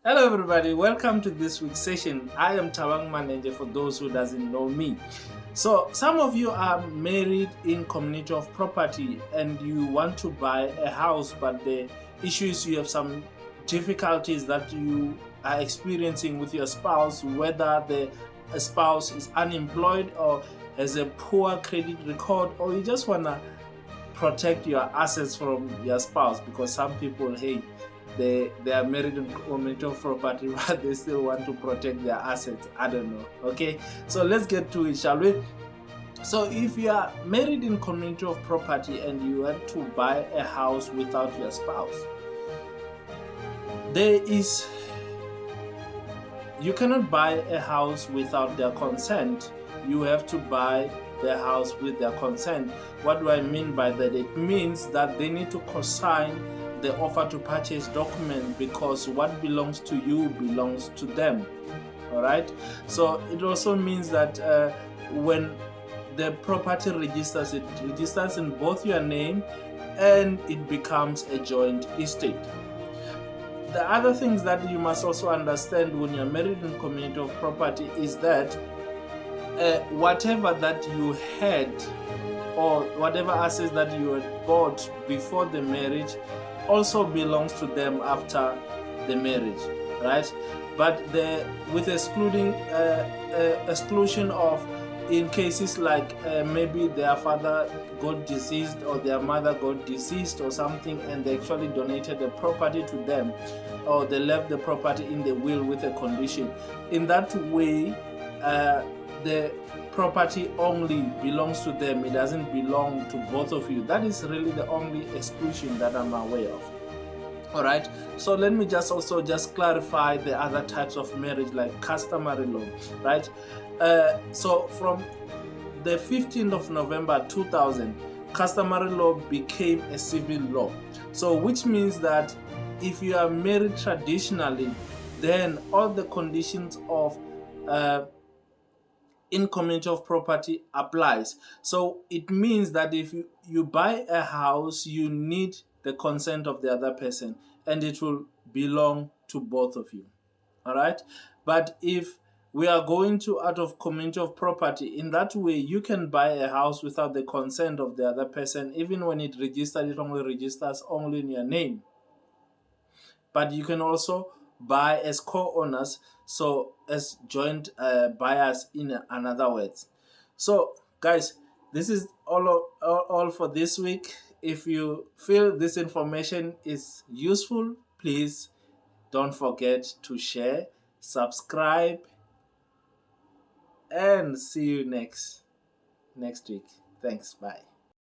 Hello everybody, welcome to this week's session. I am Tawang Manager for those who doesn't know me. So some of you are married in community of property and you want to buy a house, but the issue is you have some difficulties that you are experiencing with your spouse, whether the spouse is unemployed or has a poor credit record, or you just want to protect your assets from your spouse, because some people, hey, they are married in community of property but they still want to protect their assets. I don't know. Okay, so let's get to it, shall we? So if you are married in community of property and you want to buy a house without your spouse, there is you cannot buy a house without their consent. You have to buy the house with their consent. What do I mean by that? It means that they need to co-sign the offer to purchase document, because what belongs to you belongs to them. All right. So it also means that when the property registers, it registers in both your name and it becomes a joint estate. The other things that you must also understand when you're married in community of property is that whatever that you had or whatever assets that you had bought before the marriage also belongs to them after the marriage, right? But with exclusion of, in cases like maybe their father got deceased or their mother got deceased or something, and they actually donated the property to them, or they left the property in the will with a condition. In that way, the property only belongs to them. It doesn't belong to both of you. That is really the only exclusion that I'm aware of. All right, so let me just also just clarify the other types of marriage, like customary law, right? So from the 15th of November 2000, customary law became a civil law. So which means that if you are married traditionally, then all the conditions of in community of property applies. So it means that if you buy a house, you need the consent of the other person, and it will belong to both of you. All right. But if we are going to out of community of property, in that way you can buy a house without the consent of the other person. Even when it registered, it only registers only in your name. But you can also buy as co-owners, so as joint buyers, in another words. So guys, this is all for this week. If you feel this information is useful, please don't forget to share, subscribe, and see you next week. Thanks. Bye.